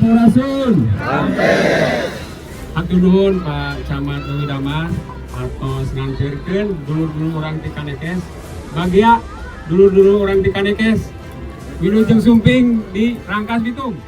Sampurasun. Hatur nuhun Pak Camat Dewi Damas atau ngantirkeun dulur-dulur urang ti Kanekes. Bagia dulur-dulur urang ti Kanekes. Wilujeng Sumping di Rangkas Bitung.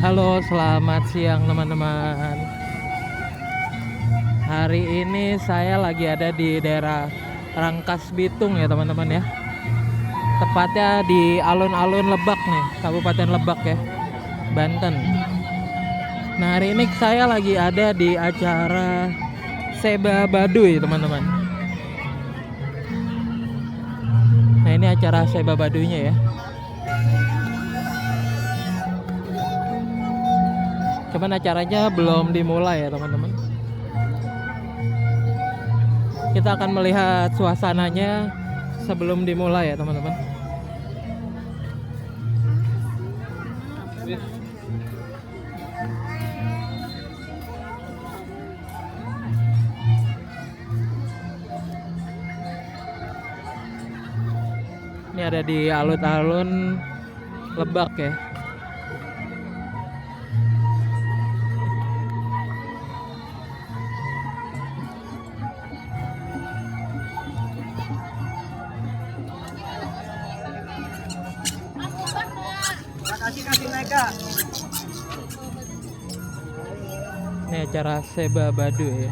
Halo, selamat siang teman-teman. Hari ini saya lagi ada di daerah Rangkas Bitung ya teman-teman ya. Tepatnya di alun-alun Lebak nih, Kabupaten Lebak ya, Banten. Nah, hari ini saya lagi ada di acara Seba Baduy teman-teman. Nah, ini acara Seba Baduynya ya. Cuman acaranya belum dimulai ya teman-teman. Kita akan melihat suasananya sebelum dimulai ya teman-teman. Ini ada di alun-alun Lebak ya. Ini acara Seba Baduy ya.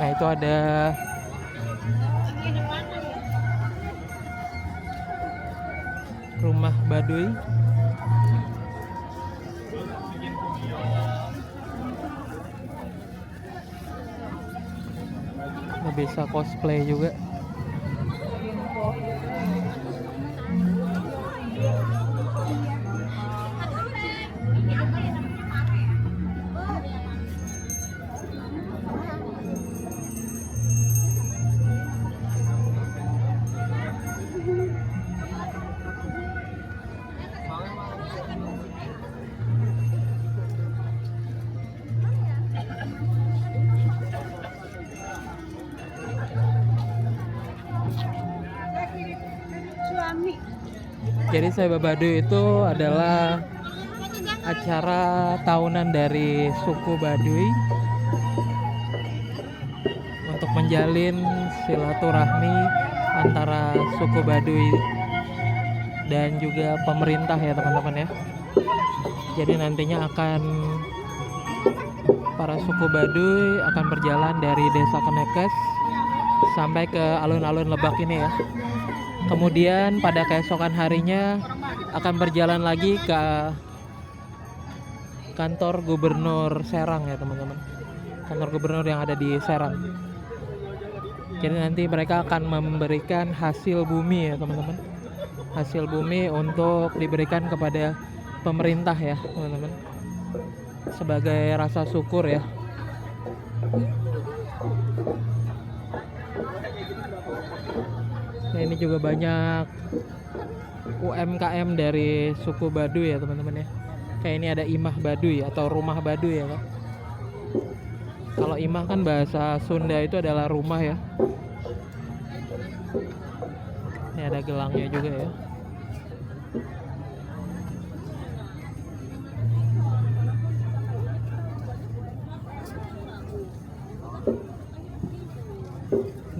Nah, itu ada rumah Baduy. Nah, bisa cosplay juga. Jadi Seba Baduy itu adalah acara tahunan dari suku Baduy untuk menjalin silaturahmi antara suku Baduy dan juga pemerintah ya teman-teman ya. Jadi nantinya akan para suku Baduy akan berjalan dari desa Kanekes sampai ke alun-alun Lebak ini ya. Kemudian pada keesokan harinya akan berjalan lagi ke kantor gubernur Serang ya teman-teman. Kantor gubernur yang ada di Serang. Jadi nanti mereka akan memberikan hasil bumi ya teman-teman. Hasil bumi untuk diberikan kepada pemerintah ya teman-teman. Sebagai rasa syukur ya. Nah, ini juga banyak UMKM dari suku Baduy ya teman-teman ya. Kayak ini ada Imah Baduy atau rumah Baduy ya kan. Kalau Imah kan bahasa Sunda itu adalah rumah ya. Ini ada gelangnya juga ya.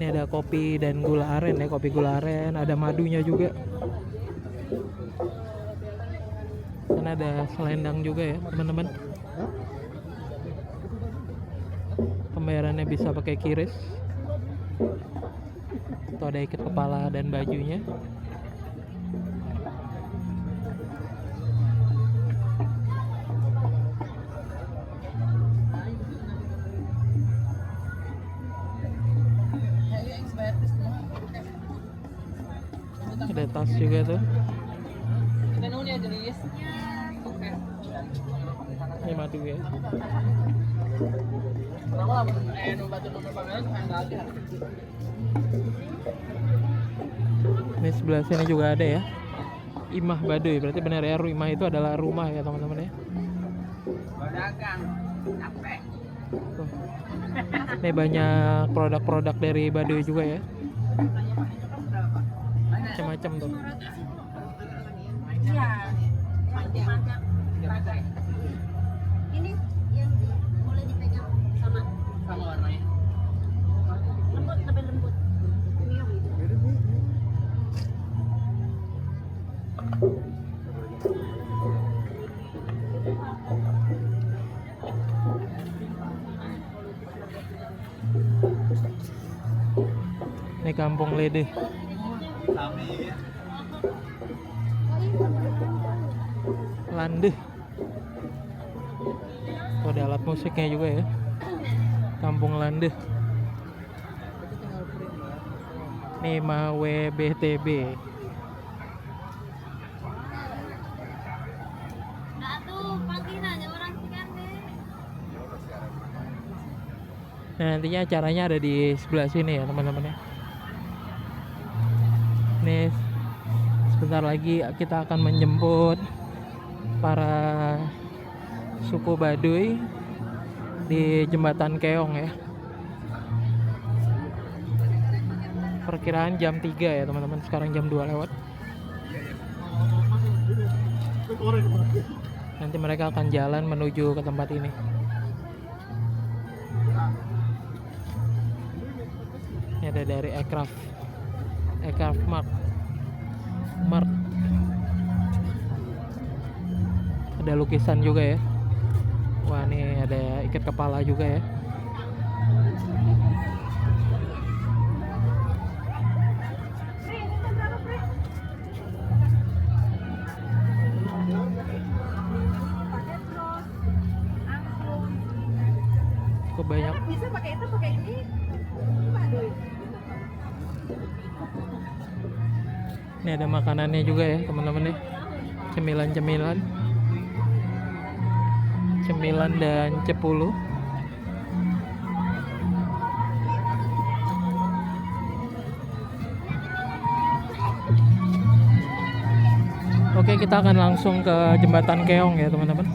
Ini ada kopi dan gula aren ya, kopi gula aren, ada madunya juga. ada selendang juga ya teman-teman. Pembayarannya bisa pakai QRIS. Tuh ada ikat kepala dan bajunya. Ada tas juga tuh. Ini madu ya. Ini sebelah sini juga ada ya. Imah Baduy, berarti benar ya, Imah itu adalah rumah ya teman-teman ya. Tuh. Ini banyak produk-produk dari Baduy juga ya. Macam-macam tuh. Ini yang boleh dipegang sama warnanya. Lembut, lebih lembut. Premium itu. Ini Kampung Lede. Landeh. Tuh ada alat musiknya juga ya. Kampung Landeh. Nema WBTB. Nah tuh panggilannya orang kan deh. Nah nantinya acaranya ada di sebelah sini ya teman-teman ya. Nih sebentar lagi kita akan menjemput para suku Baduy di Jembatan Keong ya. Perkiraan jam 3 ya teman-teman. Sekarang jam 2 lewat. Nanti mereka akan jalan menuju ke tempat ini. Ini ada dari Aircraft Mart. Ada lukisan juga ya. Wah, ini ada ikat kepala juga ya. Cukup banyak. Bisa pakai itu, pakai ini. Ini ada makanannya juga ya teman-teman ya. Cemilan dan cepulu. Oke, kita akan langsung ke Jembatan Keong ya teman-teman.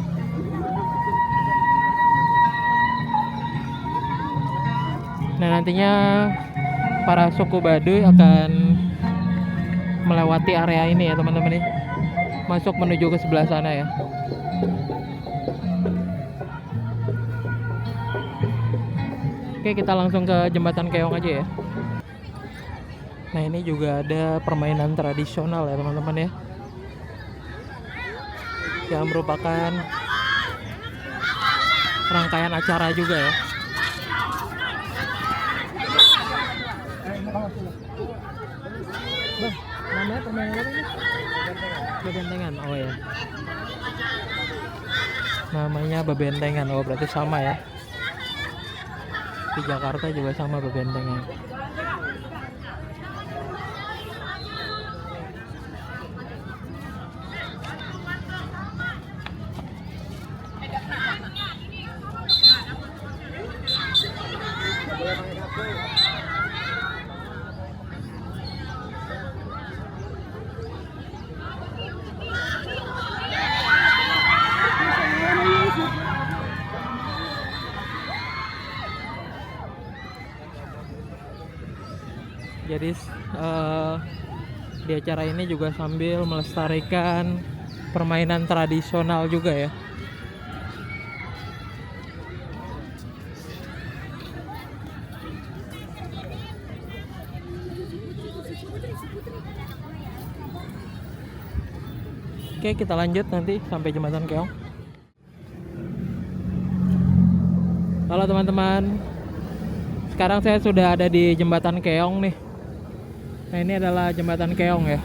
Nah nantinya para suku Baduy akan melewati area ini ya teman-teman ya. Masuk menuju ke sebelah sana ya. Oke, kita langsung ke Jembatan Keong aja ya. Nah ini juga ada permainan tradisional ya teman-teman ya, yang merupakan rangkaian acara juga ya. Namanya permainan apa nih? Bebentengan. Oh ya. Namanya bebentengan. Oh berarti sama ya. Di Jakarta juga sama bebentengan. Jadi di acara ini juga sambil melestarikan permainan tradisional juga ya. Oke, Oke, kita lanjut nanti sampai Jembatan Keong. Halo teman-teman, sekarang saya sudah ada di Jembatan Keong nih. Nah, ini adalah Jembatan Keong ya.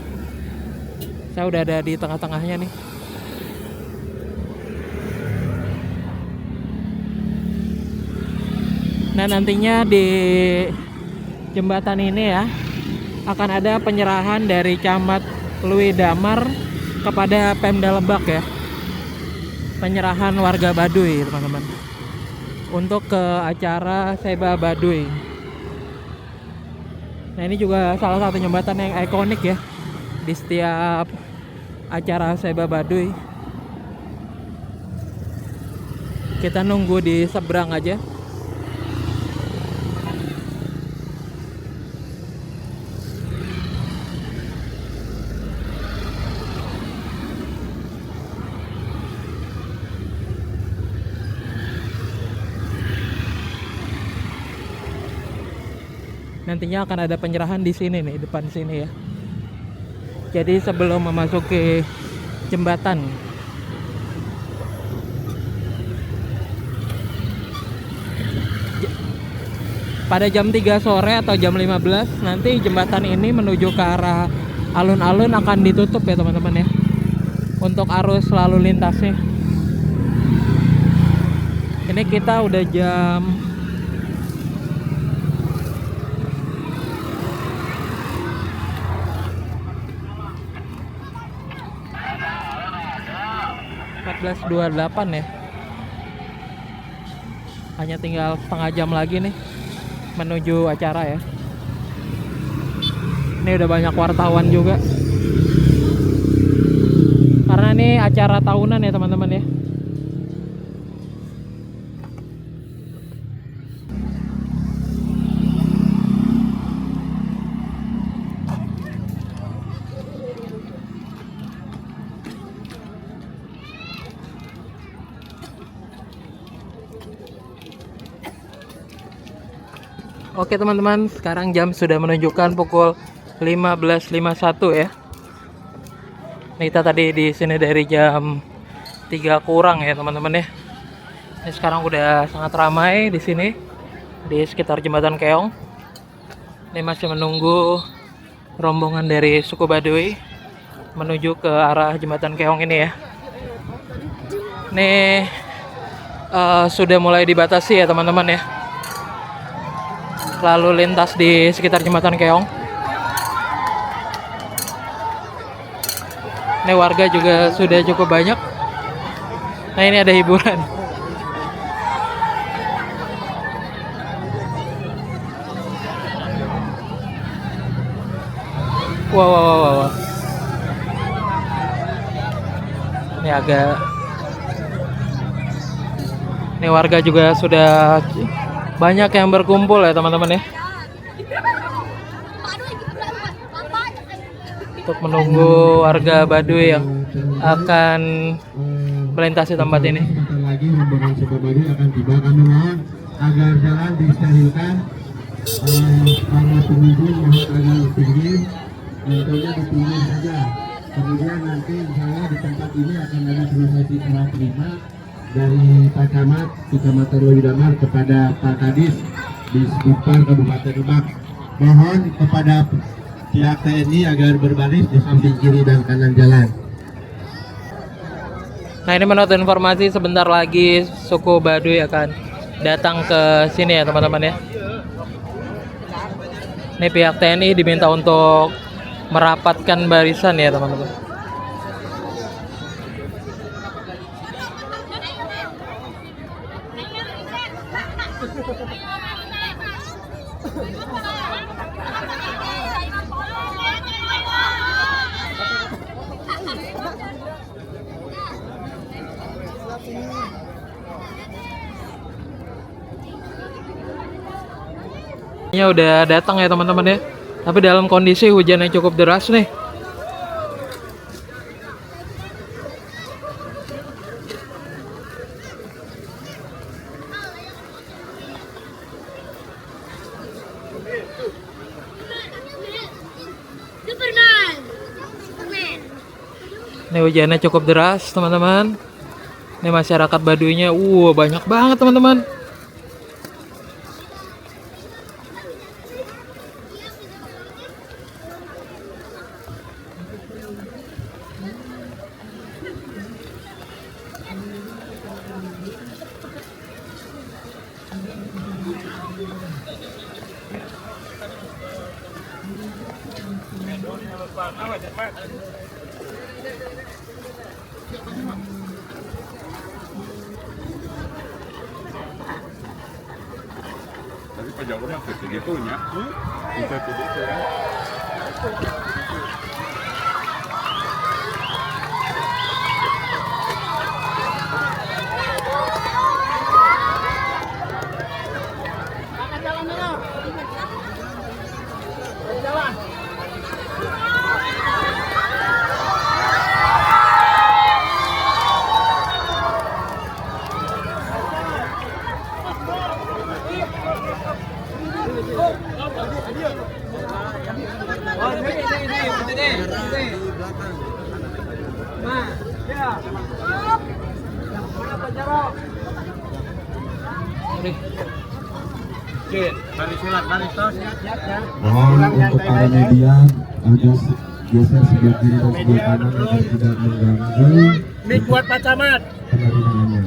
Saya udah ada di tengah-tengahnya nih. Nah, nantinya di jembatan ini ya akan ada penyerahan dari Camat Lui Damar kepada Pemda Lebak ya. Penyerahan warga Baduy, teman-teman, untuk ke acara Seba Baduy. Nah, ini juga salah satu jembatan yang ikonik ya di setiap acara Seba Baduy. Kita nunggu di seberang aja. Nantinya akan ada penyerahan di sini nih, depan sini ya. Jadi sebelum memasuki jembatan. Pada jam 3 sore atau jam 15 nanti jembatan ini menuju ke arah alun-alun akan ditutup ya teman-teman ya, untuk arus lalu lintasnya. Ini kita udah jam 14.28 ya. Hanya tinggal setengah jam lagi nih menuju acara ya. Ini udah banyak wartawan juga, karena ini acara tahunan ya teman-teman ya. Oke teman-teman, sekarang jam sudah menunjukkan pukul 15.51 ya. Ini kita tadi di sini dari jam 3 kurang ya teman-teman ya. Ini sekarang udah sangat ramai di sini di sekitar Jembatan Keong. Ini masih menunggu rombongan dari suku Baduy menuju ke arah Jembatan Keong ini ya. Ini sudah mulai dibatasi ya teman-teman ya, lalu lintas di sekitar Jembatan Keong. Ini warga juga sudah cukup banyak. Nah, ini ada hiburan. Wow. Ini warga juga sudah banyak yang berkumpul ya teman-teman ya, untuk menunggu warga Baduy yang akan melintasi tempat ini. Sebentar lagi rombongan Seba Baduy akan tiba. Kami mohon agar jalan disterilkan. Para pengunjung mohon agar tinggi, tentunya di pinggir saja. Kemudian nanti misalnya di tempat ini akan ada prosesi serah terima dari Pak Camat, Kecamatan Lui Damar kepada Pak Kadis di Subpar Kabupaten Lebak. Mohon kepada pihak TNI agar berbaris di samping kiri dan kanan jalan. Nah, ini menurut informasi sebentar lagi suku Baduy akan datang ke sini ya teman-teman ya. Ini pihak TNI diminta untuk merapatkan barisan ya teman-teman. Ini udah datang ya teman-teman ya, tapi dalam kondisi hujan yang cukup deras nih. Superman. Ini hujannya cukup deras, teman-teman. Ini masyarakat Baduynya, banyak banget, teman-teman. Tapi pajak orang gitu nya. Bisa gitu ya. Mohon untuk para media agak geser sebelah kiri dan sebelah kanan agar tidak mengganggu Mik buat Pak Camat. penerimaannya.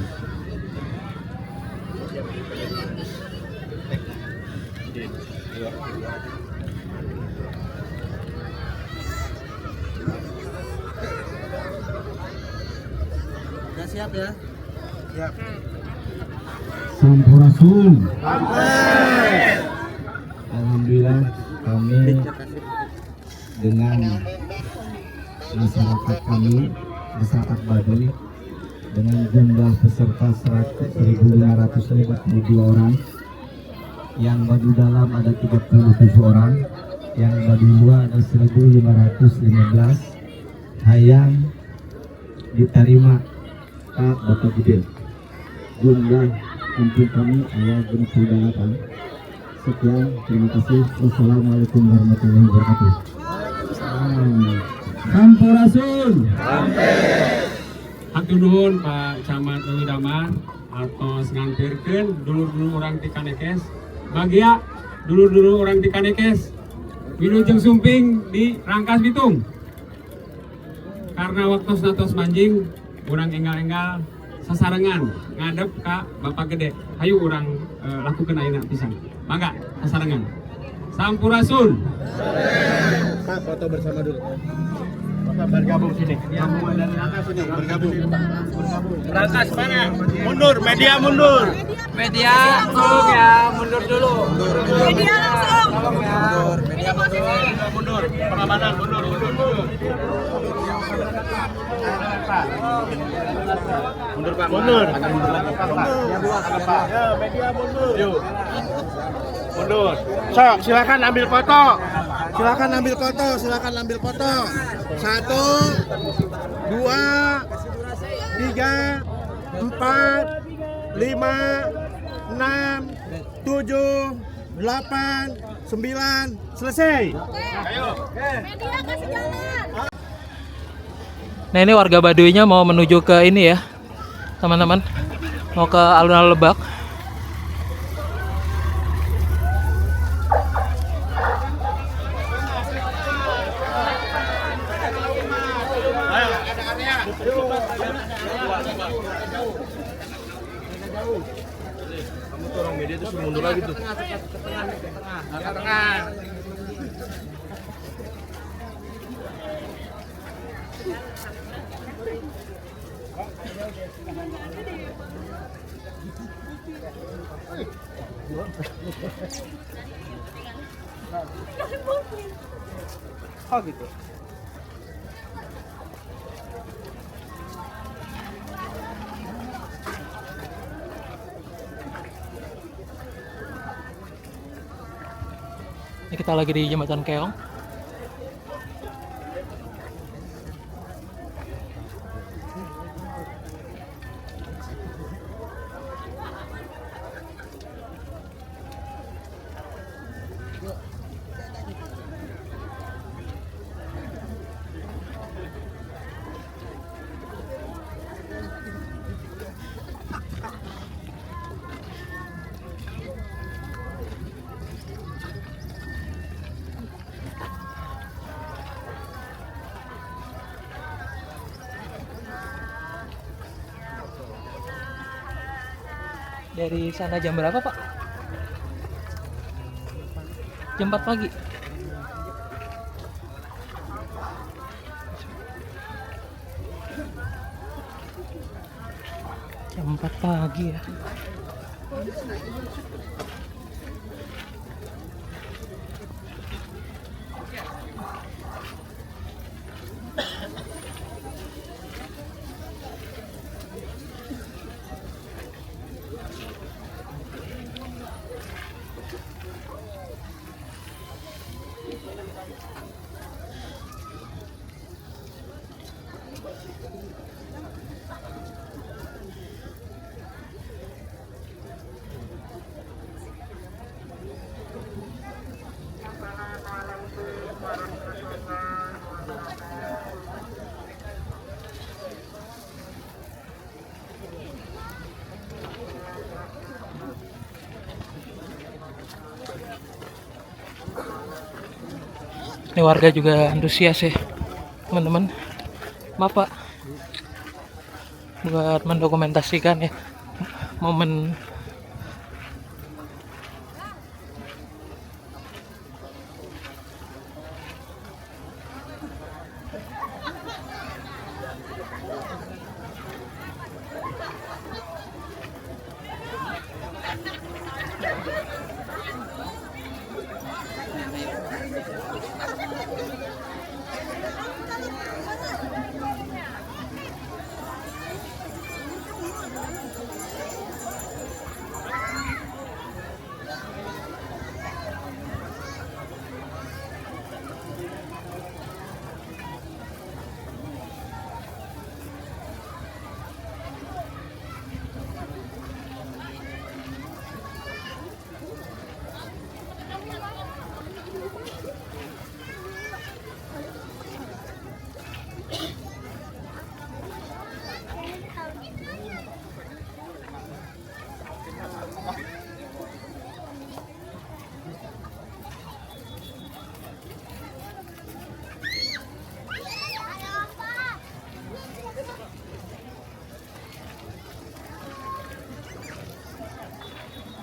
Udah siap ya? Siap. Sampurasun. Alhamdulillah kami dengan masyarakat kami, masyarakat Baduy dengan jumlah peserta 1.552 orang, yang Baduy dalam ada 37 orang, yang Baduy luar ada 1.515, hayang diterima Kak Bapak Gede. Jumlah kumpul kami ayah 28. Sekian, terima kasih. Wassalamualaikum warahmatullahi wabarakatuh. Sampurasun. Hatur nuhun Pak Camat Leuwi Damar atos ngantirkeun dulur-dulur urang ti Kanekes. Bagia dulur-dulur urang ti Kanekes wilujeng sumping di Rangkas Bitung. Karena waktu natos manjing urang enggal-enggal sasarengan ngadep ka Bapak Gede. Hayu urang lakukeun ayeuna pisan. Mangga sasarengan. Sampurasun. Pak foto bersama dulu. Bapak bergabung sini. Kamu dan Rangkas sini bergabung. Rangkas mana? Mundur, media mundur. Media, tolong ya, mundur dulu. Media langsung. Tolong ya. Media mundur. Mundur. Pengamanan mundur. Mundur Pak. Mundur. Ya, media mundur. Yuk. Mundur. Sok, silakan ambil foto. Silakan ambil foto. 1, 2, 3, 4, 5, 6, 7, 8, 9. Selesai. Media kasih jalan. Nah, ini warga Baduynya mau menuju ke ini ya, teman-teman. Mau ke alun-alun Lebak. Orang media itu suruh mundur lagi tuh. Oh gitu. Ini kita lagi di Jembatan Keong. Dari sana jam berapa, Pak? Jam 4 pagi. Jam 4 pagi ya. Ini warga juga antusias ya, teman-teman. Bapak buat mendokumentasikan ya momen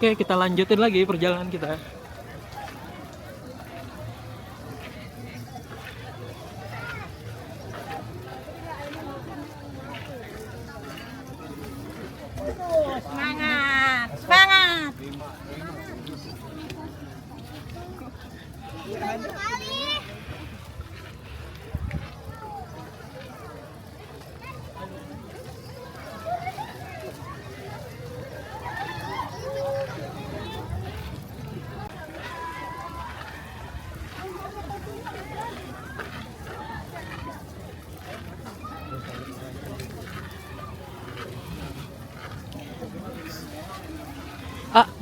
Oke, kita lanjutin lagi perjalanan kita. Semangat, semangat.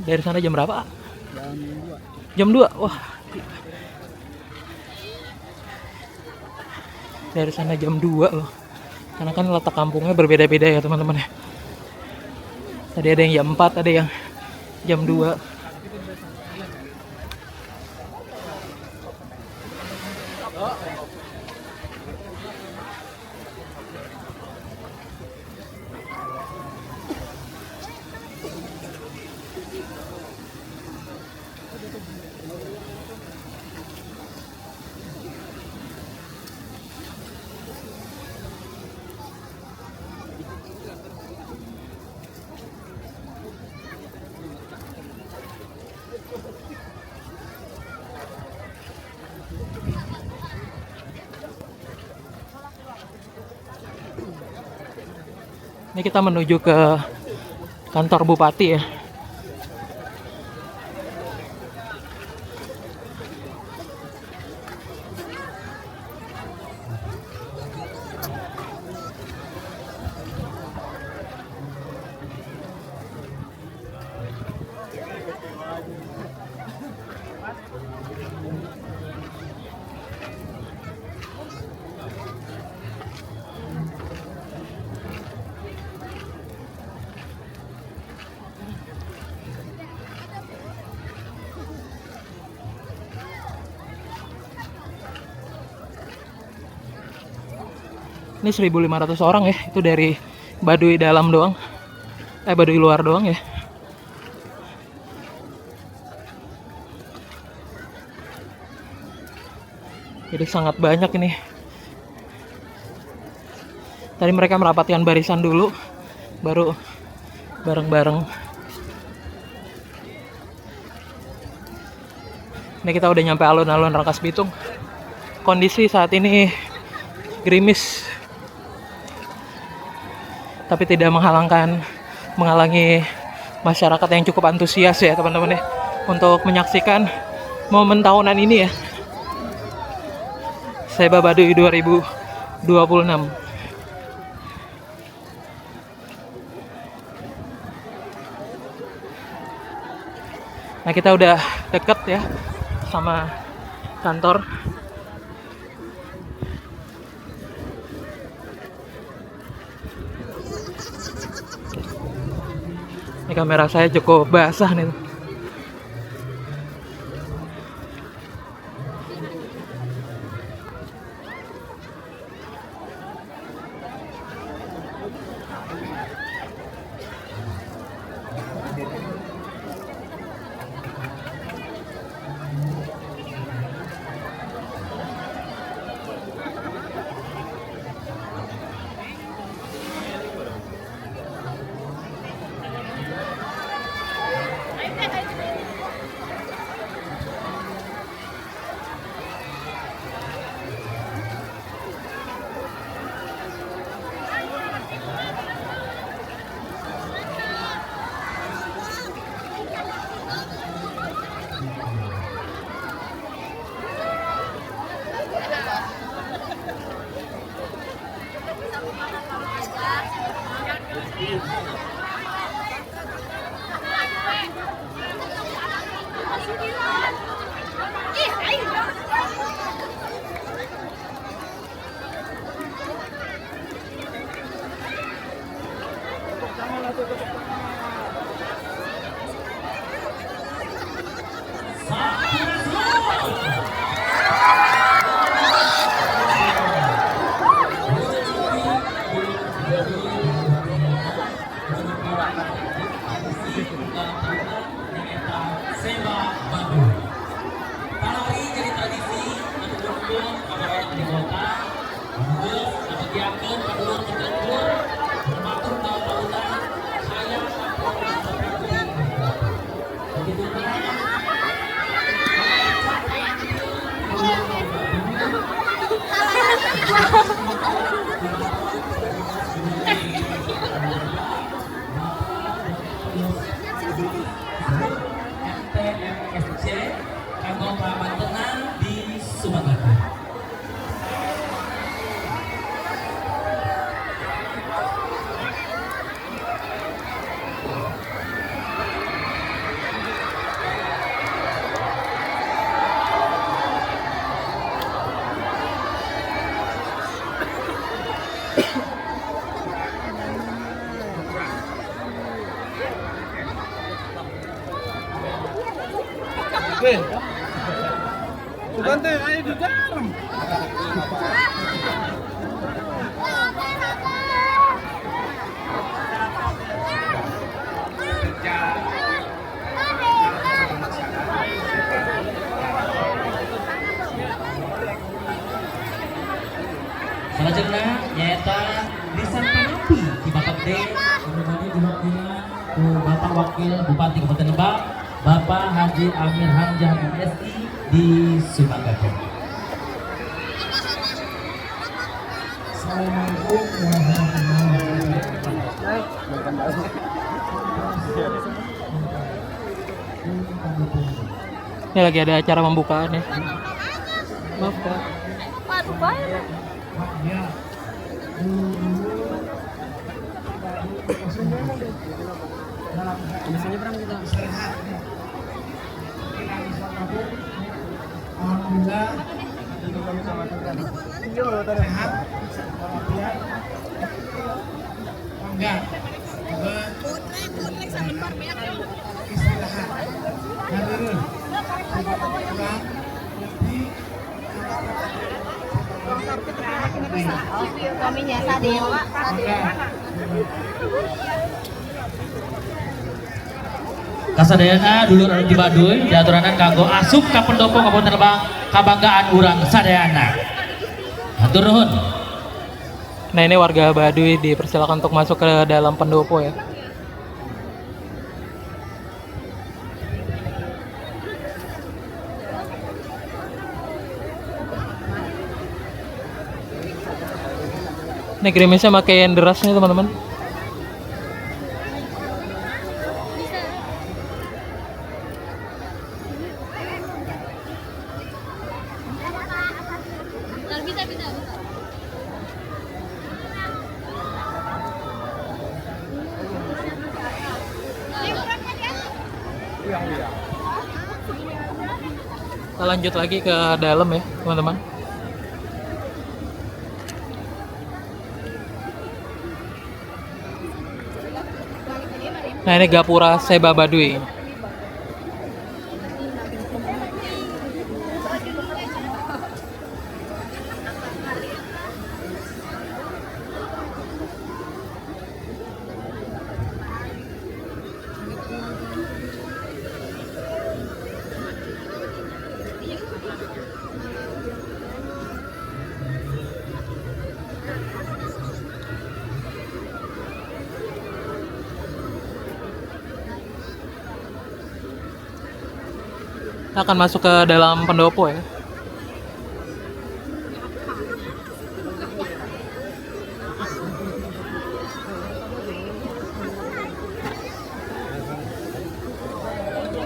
Dari sana jam berapa? Jam 2. Wah. Dari sana jam 2 loh. Karena kan letak kampungnya berbeda-beda ya, teman-teman ya. Tadi ada yang jam 4, ada yang jam 2. Ini kita menuju ke kantor bupati ya. Ini 1.500 orang ya, itu dari Baduy dalam doang. Baduy luar doang ya. Jadi sangat banyak ini. Tadi mereka merapatkan barisan dulu, baru bareng-bareng. Ini kita udah nyampe alun-alun Rangkas Bitung. Kondisi saat ini gerimis, tapi tidak menghalangi masyarakat yang cukup antusias ya teman-teman ya, untuk menyaksikan momen tahunan ini ya, Seba Baduy 2026. Nah, kita udah deket ya sama kantor. Ini kamera saya cukup basah nih. MTMFC kanggo pamatengan di Sumangga. Bukan teh, ayo di dalam. Selanjutnya nyata Lisan Panapi di Bapak D, kemudian diwakilkan ke Bapak Wakil Bupati Kabupaten Lebak, Bapak Haji Amir Hamzah MSI di Sumangga. Assalamualaikum warahmatullahi wabarakatuh. Ini lagi ada acara pembukaan ya. Maaf Kak. Waduh, banyak. Alhamdulillah sehat, walafiat, bangga, istirahat, hadirin, kurang lebih Suaminya Sadewa. Kasadayana dulur di Baduy diaturanan kanggo asup ka pendopo Kabupaten Lebak kabanggaan urang sadayana. Hatur nuhun. Nah ini warga Baduy dipersilakan untuk masuk ke dalam pendopo ya. Ini gerimisnya pakai deras nih teman-teman. Kita lanjut lagi ke dalam ya teman-teman. Nah ini Gapura Seba Baduy. Kita akan masuk ke dalam pendopo ya.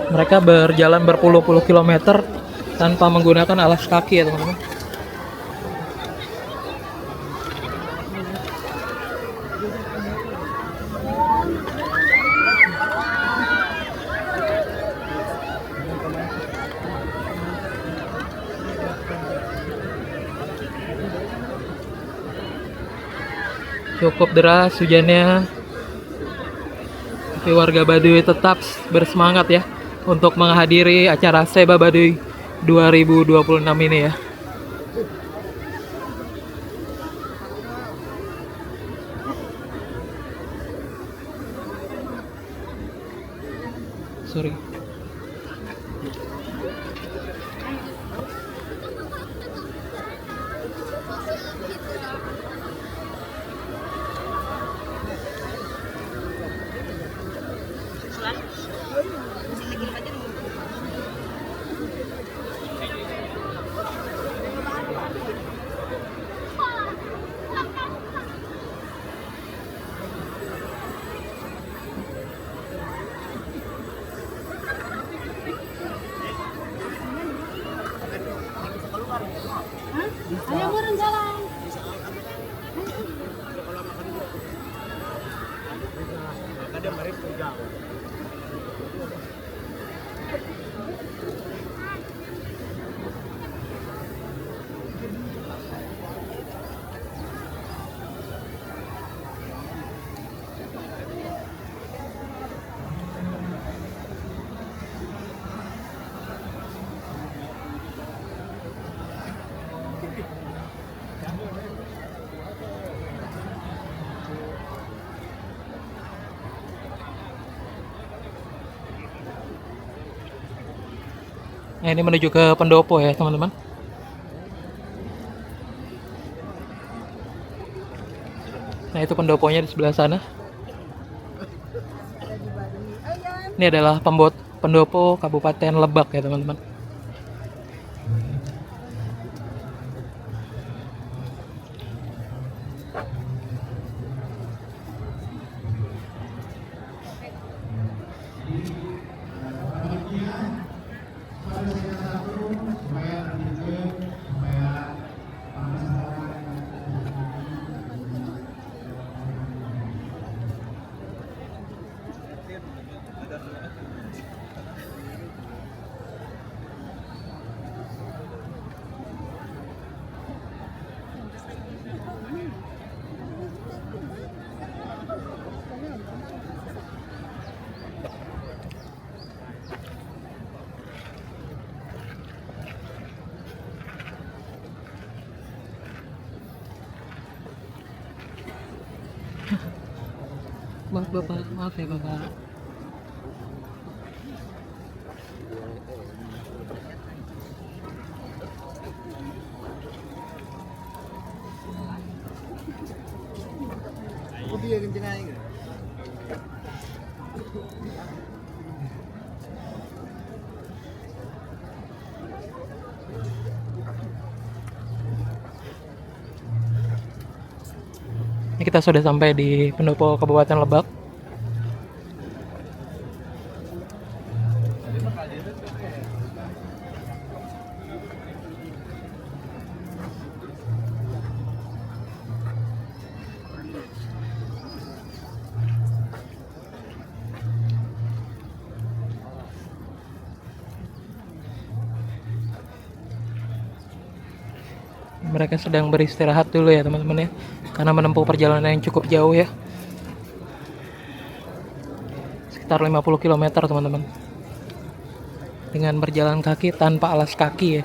Mereka berjalan berpuluh-puluh kilometer tanpa menggunakan alas kaki ya teman-teman. Cukup deras hujannya, tapi warga Baduy tetap bersemangat ya untuk menghadiri acara Seba Baduy 2026 ini ya. Sorry. Ayo burung jalan. Nah ini menuju ke pendopo ya teman-teman. Nah itu pendoponya di sebelah sana. Ini adalah pendopo Kabupaten Lebak ya teman-teman. Maaf Bapak, maaf ya Bapak. ya kenceng aing. Ini kita sudah sampai di pendopo Kabupaten Lebak. Mereka sedang beristirahat dulu ya teman-teman ya, karena menempuh perjalanan yang cukup jauh ya, sekitar 50 km teman-teman, dengan berjalan kaki tanpa alas kaki ya.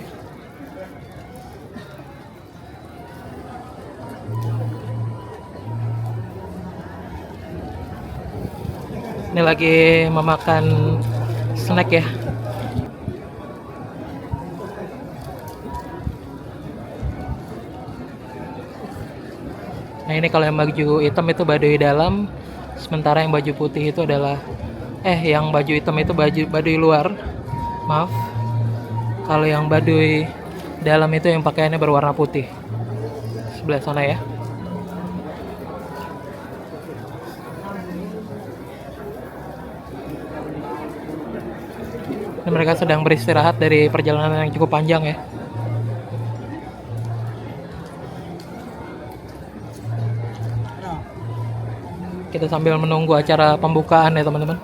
Ini lagi memakan snack ya. Nah ini kalau yang baju hitam itu Baduy dalam, sementara yang baju putih itu adalah yang baju hitam itu Baduy luar, maaf. Kalau yang Baduy dalam itu yang pakaiannya berwarna putih, sebelah sana ya. Dan mereka sedang beristirahat dari perjalanan yang cukup panjang ya. Kita sambil menunggu acara pembukaan ya teman-teman.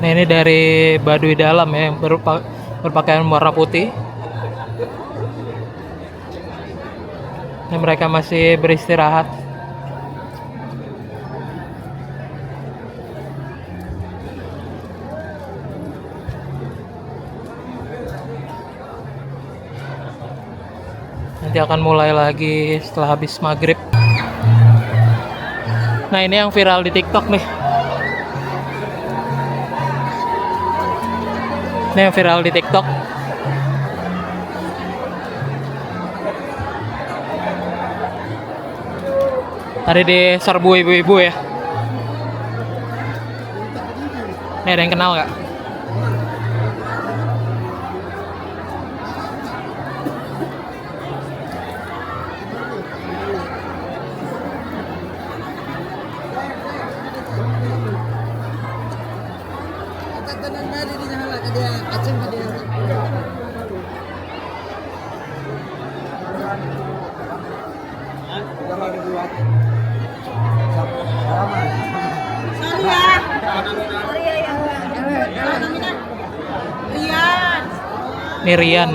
Nah ini dari Baduy dalam ya, yang berpakaian warna putih. Dan mereka masih beristirahat. Nanti akan mulai lagi setelah habis maghrib. Nah ini yang viral di TikTok nih. Ini yang viral di TikTok. Tadi diserbu ibu-ibu ya. Ini ada yang kenal nggak? Ini Rian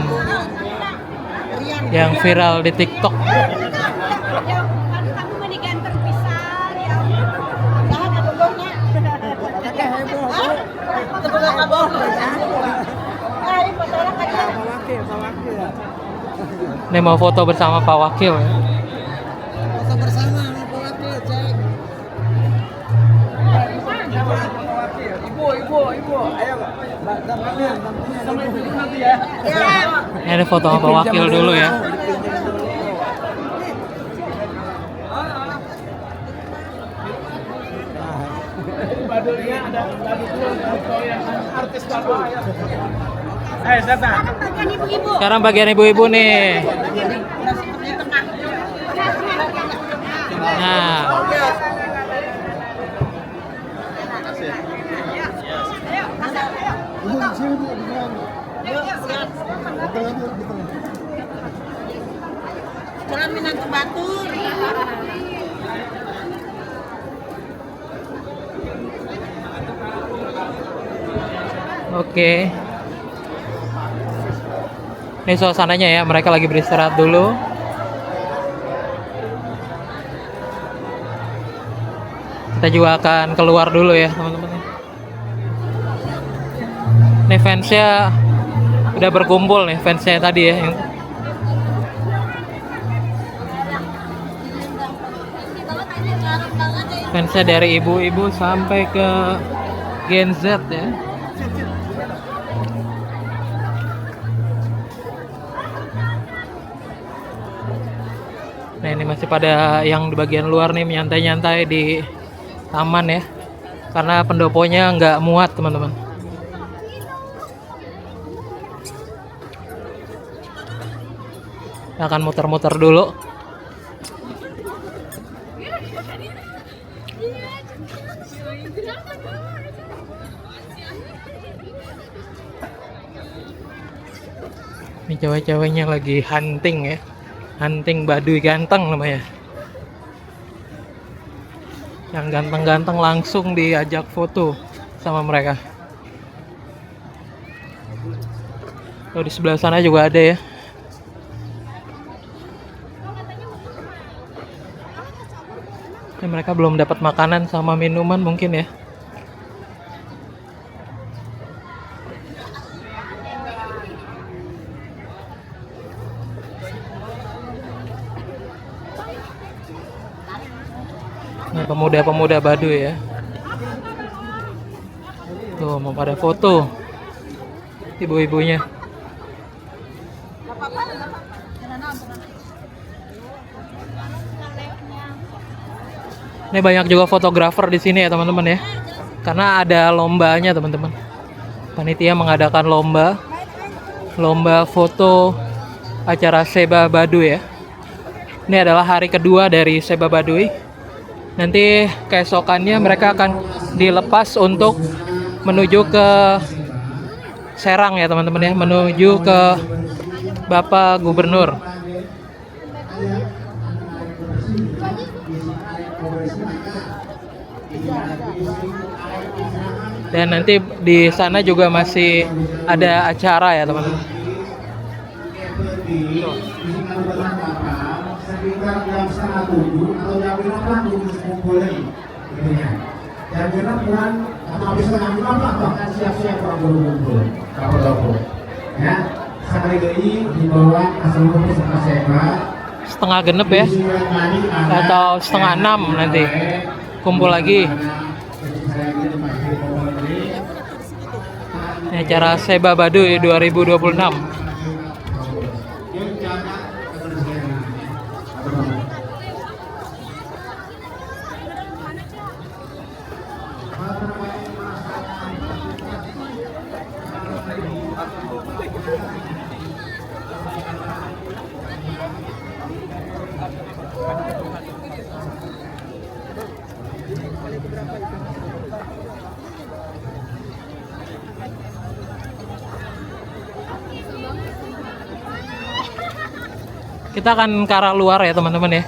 yang viral di TikTok. Ini mau foto bersama Pak Wakil ya. Foto bersama sama Pak Wakil, cek. Ibu, ayo dampingan sama ibu nanti ya. Ini ada foto sama Pak Wakil dulu ya. Badulnya ada foto yang artis bapak. Ayo datang. Sekarang bagian ibu-ibu nih. Nah, Jalan Minang ke Batur. oke. Ini suasananya ya, mereka lagi beristirahat dulu. Kita juga akan keluar dulu ya teman-teman. Ini fansnya Udah berkumpul nih fansnya tadi ya. Fansnya dari ibu-ibu sampai ke Gen Z ya. Nah ini masih pada yang di bagian luar nih nyantai-nyantai di taman ya. Karena pendoponya nggak muat teman-teman. Kita akan muter-muter dulu. Ini cewek-ceweknya lagi hunting ya. Hunting Baduy ganteng namanya. Yang ganteng-ganteng langsung diajak foto sama mereka. Oh, di sebelah sana juga ada ya. Ini mereka belum dapat makanan sama minuman mungkin ya. Nah, pemuda-pemuda Baduy ya. Tuh mau pada foto ibu-ibunya. Ini banyak juga fotografer di sini ya teman-teman ya. Karena ada lombanya teman-teman. Panitia mengadakan lomba foto acara Seba Baduy ya. Ini adalah hari kedua dari Seba Baduy. Nanti keesokannya mereka akan dilepas untuk menuju ke Serang ya teman-teman ya, menuju ke Bapak Gubernur. Dan nanti di sana juga masih ada acara ya teman-teman. Sekitar jam 6:30 atau jam 5 kumpulin gitu ya. Jam 6 atau habis jam 5 bahkan siap-siap kumpul kapal-kapal ya. Sekali lagi dibawa ke seluruh peserta Seba Setengah genep ya, atau setengah 6 nanti kumpul lagi. Ini acara Seba Baduy 2026. Kita akan ke arah luar ya teman-teman ya.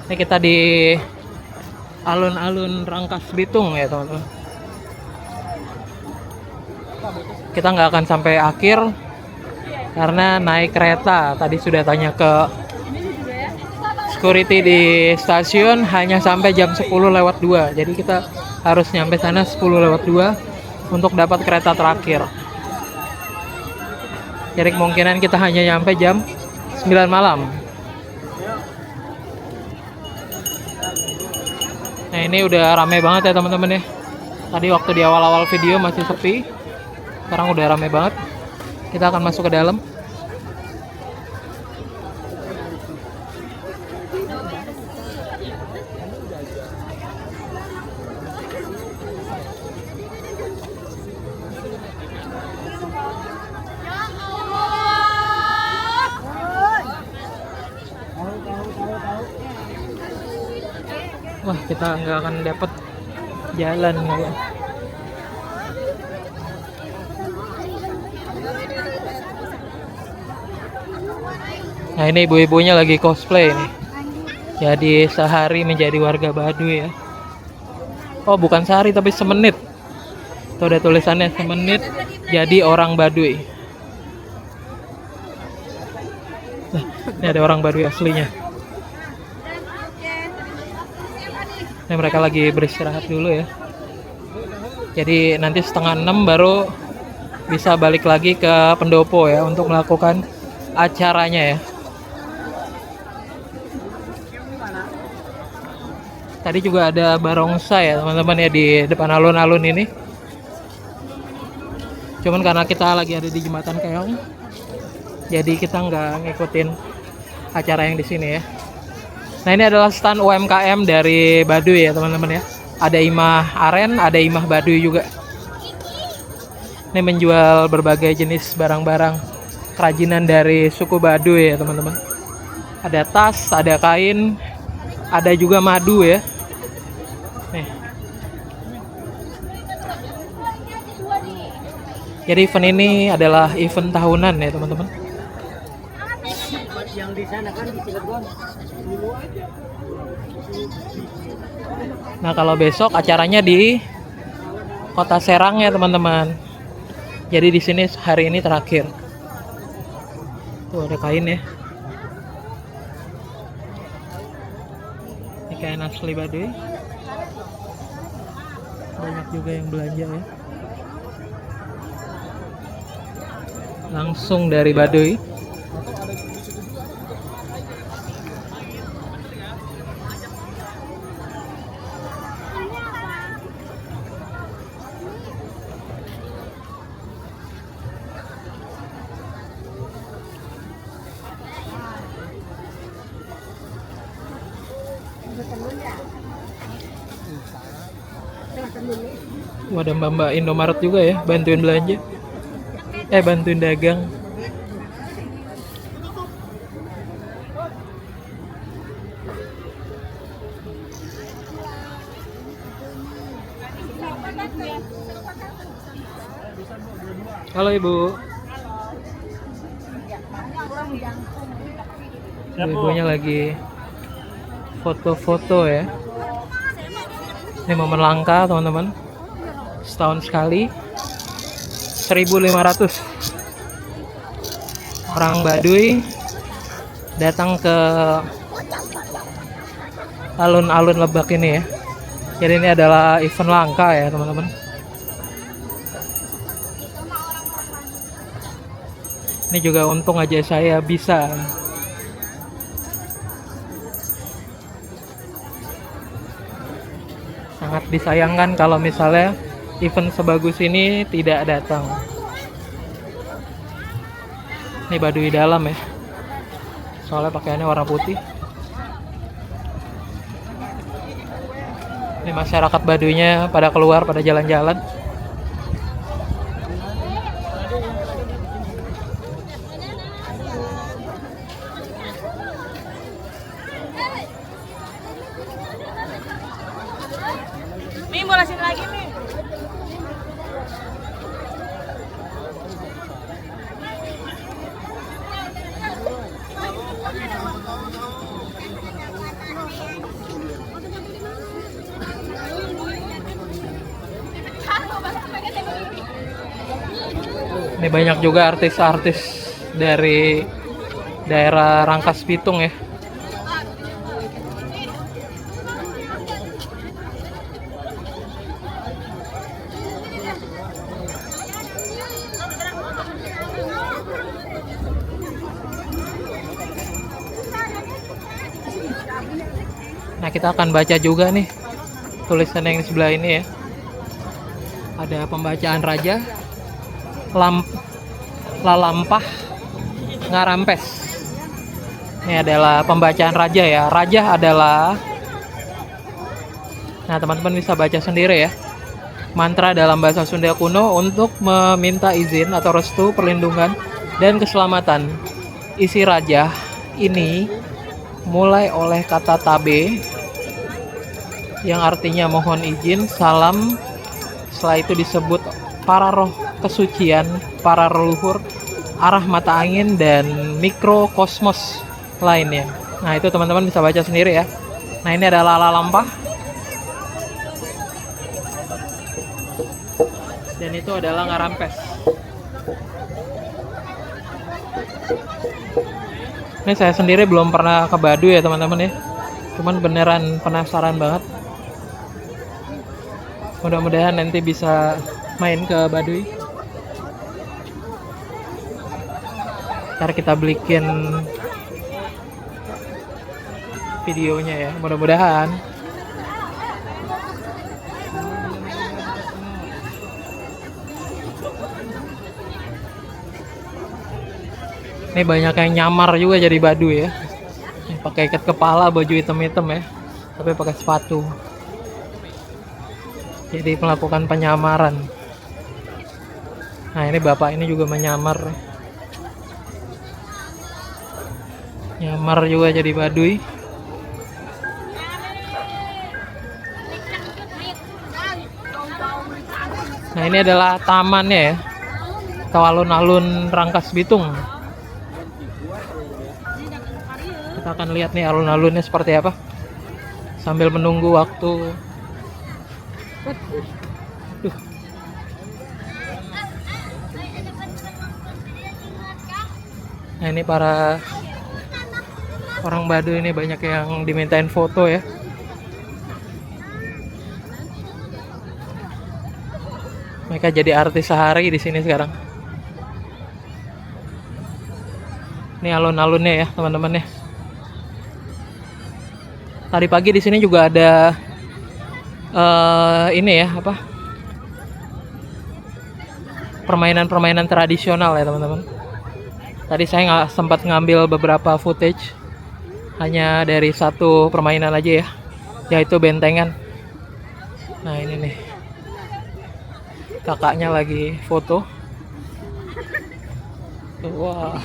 Ini kita di alun-alun Rangkas Bitung ya teman-teman. Kita nggak akan sampai akhir karena naik kereta. Tadi sudah tanya ke security di stasiun hanya sampai jam 10:02. Jadi kita harus nyampe sana 10:02 untuk dapat kereta terakhir. Jadi kemungkinan kita hanya nyampe jam 9 malam. Nah ini udah rame banget ya teman-teman ya. Tadi waktu di awal-awal video masih sepi. Sekarang udah rame banget. Kita akan masuk ke dalam. Wah, kita nggak akan dapat jalan ya. Nah ini ibu-ibunya lagi cosplay nih. Jadi sehari menjadi warga Baduy ya. Oh bukan sehari tapi semenit. Tuh ada tulisannya semenit jadi orang Baduy. Nah, ini ada orang Baduy aslinya. Ini mereka lagi beristirahat dulu ya. Jadi nanti 5:30 baru bisa balik lagi ke pendopo ya untuk melakukan acaranya ya. Tadi juga ada barongsai ya teman-teman ya di depan alun-alun ini. Cuman karena kita lagi ada di Jembatan Keong, jadi kita nggak ngikutin acara yang di sini ya. Nah ini adalah stand UMKM dari Baduy ya teman-teman ya. Ada imah aren, ada imah Baduy juga. Ini menjual berbagai jenis barang-barang kerajinan dari suku Baduy ya teman-teman. Ada tas, ada kain, ada juga madu ya. Nih. Jadi event ini adalah event tahunan ya teman-teman. Yang di sana kan di Cilegon. Nah kalau besok acaranya di Kota Serang ya teman-teman. Jadi di sini hari ini terakhir. Tuh ada kain ya. Ini kain asli Baduy. Banyak juga yang belanja ya. Langsung dari Baduy. Ada mbak-mbak Indomaret juga ya, bantuin belanja. Bantuin dagang. Halo Ibu. Ibunya lagi foto-foto ya. Ini momen langka teman-teman. Setahun sekali 1.500 orang Baduy datang ke alun-alun Lebak ini ya. Jadi ini adalah event langka ya teman-teman. Ini juga untung aja saya bisa. Sangat disayangkan kalau misalnya event sebagus ini tidak datang. Ini Baduy dalam ya. Soalnya pakaiannya warna putih. Ini masyarakat Baduynya pada keluar, pada jalan-jalan. Mi, bola sini lagi, Mi. Ini banyak juga artis-artis dari daerah Rangkas Bitung ya. Nah kita akan baca juga nih tulisan yang di sebelah ini ya. Ada pembacaan raja, Lalampah Ngarampes. Ini adalah pembacaan raja ya. Raja adalah, nah teman-teman bisa baca sendiri ya, mantra dalam bahasa Sunda kuno untuk meminta izin atau restu, perlindungan, dan keselamatan. Isi raja ini mulai oleh kata tabe yang artinya mohon izin, salam, setelah itu disebut para roh kesucian, para leluhur, arah mata angin, dan mikrokosmos lainnya. Nah itu teman-teman bisa baca sendiri ya. Nah ini adalah Lalampah, dan itu adalah Ngarampes. Ini saya sendiri belum pernah ke Baduy ya teman-teman ya. Cuman beneran penasaran banget. Mudah-mudahan nanti bisa main ke Baduy. Ntar kita bikin videonya ya, mudah-mudahan. Ini banyak yang nyamar juga jadi Baduy ya. Pakai ikat kepala, baju hitam-hitam ya, tapi pakai sepatu. Jadi melakukan penyamaran. Nah ini bapak ini juga menyamar. Nyamar juga jadi Baduy. Nah ini adalah tamannya ya, atau alun-alun Rangkas Bitung. Kita akan lihat nih alun-alunnya seperti apa sambil menunggu waktu. Nah ini para orang Baduy ini banyak yang dimintain foto ya. Mereka jadi artis sehari di sini sekarang. Ini alun-alunnya ya teman-teman ya. Tadi pagi di sini juga ada ini ya apa? Permainan-permainan tradisional ya teman-teman. Tadi saya nggak sempat ngambil beberapa footage, hanya dari satu permainan aja ya, yaitu bentengan. Nah ini nih, kakaknya lagi foto. Wah.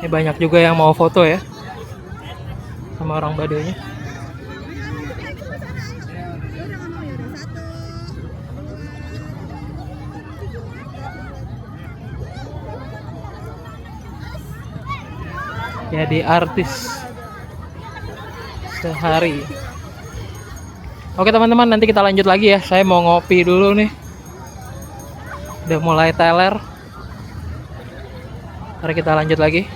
Ini banyak juga yang mau foto ya sama orang Baduynya. Jadi artis sehari. Oke teman-teman, nanti kita lanjut lagi ya. Saya mau ngopi dulu nih. Udah mulai teler. Mari kita lanjut lagi.